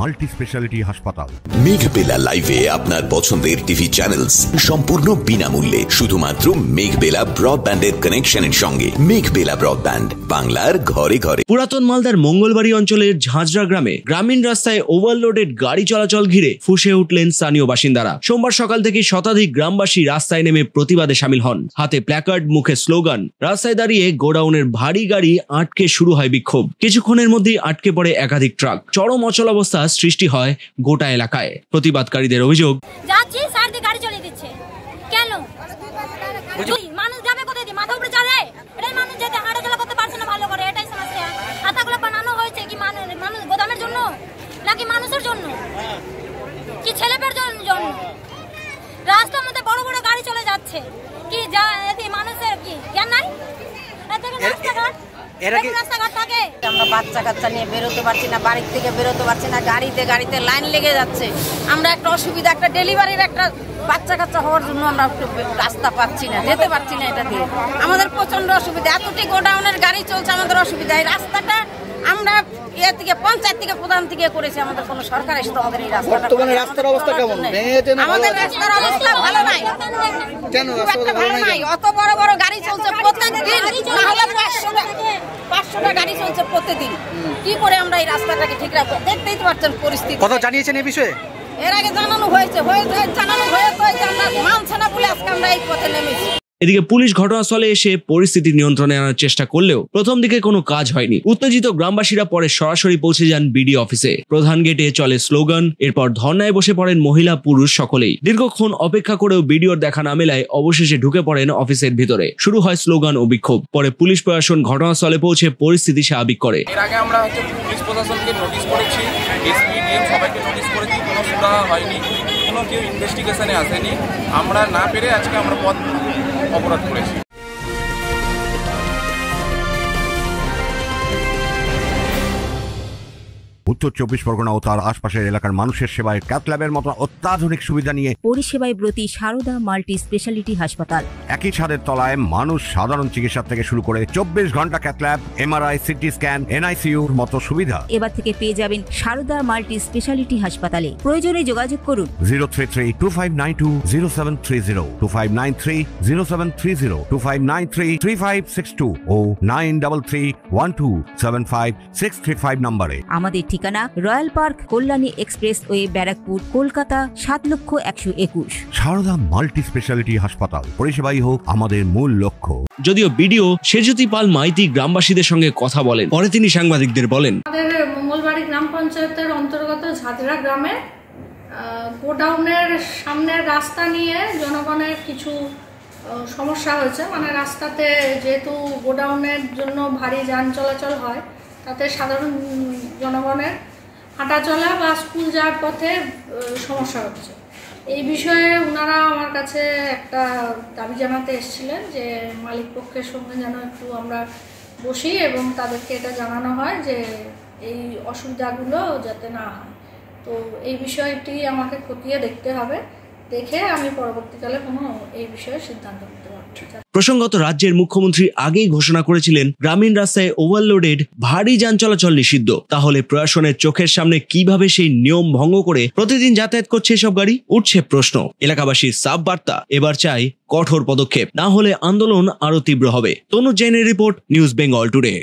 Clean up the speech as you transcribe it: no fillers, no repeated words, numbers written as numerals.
Multi speciality হাসপাতাল। মেঘবেলা লাইভে আপনার পছন্দের টিভি চ্যানেলস সম্পূর্ণ বিনামূল্যে, শুধুমাত্র মেঘবেলা ব্রডব্যান্ডের কানেকশনের সঙ্গে। মেঘবেলা ব্রডব্যান্ড, বাংলার ঘরে ঘরে। পুরাতন মালদার মঙ্গলবাড়ি অঞ্চলের ঝাঁঝরা গ্রামে গ্রামীণ রাস্তায় ওভারলোডেড গাড়ি চলাচল ঘিরে ফুঁসে উঠলেন স্থানীয় বাসিন্দারা। সোমবার সকাল থেকে শতাধিক গ্রামবাসী রাস্তায় নেমে প্রতিবাদে সামিল হন। হাতে প্ল্যাকার্ড, মুখে স্লোগান। রাস্তায় দাঁড়িয়ে গোডাউনের ভারী গাড়ি আটকে শুরু হয় বিক্ষোভ। কিছুক্ষণের মধ্যেই আটকে পড়ে একাধিক ট্রাক। চরম অচলাবস্থা সৃষ্টি হয় গোটা এলাকায়। প্রতিবাদকারীদের অভিযোগ, যাচ্ছি সাইড দিয়ে গাড়ি চলে দিচ্ছে কেন? মানুষ যাবে কোথায়? মাথা উপরে যাবে? এটাই মানুষ যেতে হাঁটাচলা করতে পারছে না ভালো করে, এটাই সমস্যা। খাতাগুলো বানানো হয়েছে কি মানুষ গোদামের জন্য নাকি মানুষের জন্য, কি ছেলেপের জন্য? রাস্তার মধ্যে বড় বড় গাড়ি চলে যাচ্ছে, কি মানুষের কি জ্ঞান নাই? আমরা বাচ্চা কাচ্চা নিয়ে বেরোতে পারছি না, বাড়ির থেকে বেরোতে পারছি না, গাড়িতে লাইন লেগে যাচ্ছে। আমরা একটা অসুবিধা, একটা ডেলিভারির একটা বাচ্চা কাচ্চা হওয়ার জন্য আমরা রাস্তা পাচ্ছি না, যেতে পারছি না। এটা দিয়ে আমাদের প্রচন্ড অসুবিধা। এতটি গোডাউনের গাড়ি চলছে, আমাদের অসুবিধা। এই রাস্তাটা আমরা পঞ্চায়েত থেকে প্রধান থেকে করেছি, আমাদের কোনো সরকার এসে তো আমাদের এই রাস্তাটা। রাস্তার অবস্থা কেমন? আমাদের রাস্তার অবস্থা ভালো নাই, ভালো নাই। অত বড় বড় গাড়ি চলছে প্রত্যেকদিন, না হলে 500টা গাড়ি চলছে প্রতিদিন। কি করে আমরা এই রাস্তাটাকে ঠিক রাখবো? দেখতেই তো পারছেন পরিস্থিতি। কত জানিয়েছেন এই বিষয়ে? এর আগে জানানো হয়েছে, মানছে না বলে আজকে আমরা এই পথে নেমেছি। এদিকে পুলিশ ঘটনাস্থলে এসে পরিস্থিতি নিয়ন্ত্রণে আনার চেষ্টা করলেও প্রথম দিকে কোনো কাজ হয়নি। উত্তেজিত গ্রামবাসীরা পরে সরাসরি পৌঁছে যান বিডি অফিসে। প্রধান গেটে চলে স্লোগান। এরপর ধর্নায় বসে পড়েন মহিলা পুরুষ সকলেই। দীর্ঘক্ষণ অপেক্ষা করেও বিডিওর দেখা না মেলায় অবশেষে ঢুকে পড়েন অফিসের ভিতরে। শুরু হয় স্লোগান ও বিক্ষোভ। পরে পুলিশ প্রশাসন ঘটনাস্থলে পৌঁছে পরিস্থিতি স্বাভাবিক করে। এর আগে আমরা পুলিশ প্রশাসনকে নোটিশ করেছি, এসপি ডিএম সবাইকে নোটিশ করেছি, কোনো সুরাহা হয়নি, কোনো কেউ ইনভেস্টিগেশনে আসেনি। আমরা না পেরে আজকে আমরা পথ অবরোধ করেছি। উত্তর 24 পরগনা ও তার আশপাশের এলাকার মানুষের সেবায় ক্যাথ ল্যাবের মতো অত্যাধুনিক সুবিধা নিয়ে পরিষেবায় ব্রতী সারদা মাল্টি স্পেশালিটি হাসপাতাল। একই ছাদের তলায় মানুষ সাধারণ চিকিৎসা থেকে শুরু করে 24 ঘন্টা cath lab, MRI, CT scan, এনআইসিইউর মতো সুবিধা এবার থেকে পেয়ে যাবেন সারদা মাল্টি স্পেশালিটি হাসপাতালে। প্রয়োজনে যোগাযোগ করুন 033-2592-0730, 2593-0730, 2593-3562 ও 9331275635 নম্বরে। আমাদের ঠিকানা royal park, Kalyani expressway, Barrackpore, Kolkata 7,01,21। Sarada multi speciality হাসপাতাল, পরিষেবাই হোক আমাদের মূল লক্ষ্য। যদিও বিডিও সেজুতি পাল মাইতি গ্রামবাসীদের সঙ্গে কথা বলেন। পরে তিনি সাংবাদিকদের বলেন, আমাদের মঙ্গলবাড়ি গ্রাম পঞ্চায়েতের অন্তর্গত ঝাঁঝরা গ্রামে গোডাউনের সামনের রাস্তা নিয়ে জনগণের কিছু সমস্যা হয়েছে। মানে রাস্তাতে যেহেতু গোডাউনের জন্য ভারী যান চলাচল হয়, তাতে সাধারণ জনগণের হাঁটাচলা বা স্কুল যাওয়ার পথে সমস্যা হচ্ছে। এই বিষয়ে ওনারা আমার কাছে একটা দাবি জানাতে এসেছিলেন যে মালিক পক্ষের সঙ্গে যেন একটু আমরা বসি এবং তাদেরকে এটা জানানো হয় যে এই অসুবিধাগুলো যাতে না হয়। তো এই বিষয়টি আমাকে খতিয়ে দেখতে হবে, দেখে আমি পরবর্তীকালে কোনো এই বিষয়ে সিদ্ধান্ত নিতে পারব। প্রসঙ্গত রাজ্যের মুখ্যমন্ত্রী আগেই ঘোষণা করেছিলেন গ্রামীণ রাস্তায় ওভারলোডেড ভারী যান চলাচল নিষিদ্ধ। তাহলে প্রশাসনের চোখের সামনে কিভাবে সেই নিয়ম ভঙ্গ করে প্রতিদিন যাতায়াত করছে এসব গাড়ি? উঠছে প্রশ্ন। এলাকাবাসীর সাফ বার্তা, এবার চাই কঠোর পদক্ষেপ, না হলে আন্দোলন আরো তীব্র হবে। তনুজ জৈনের রিপোর্ট, নিউজ বেঙ্গল টুডে।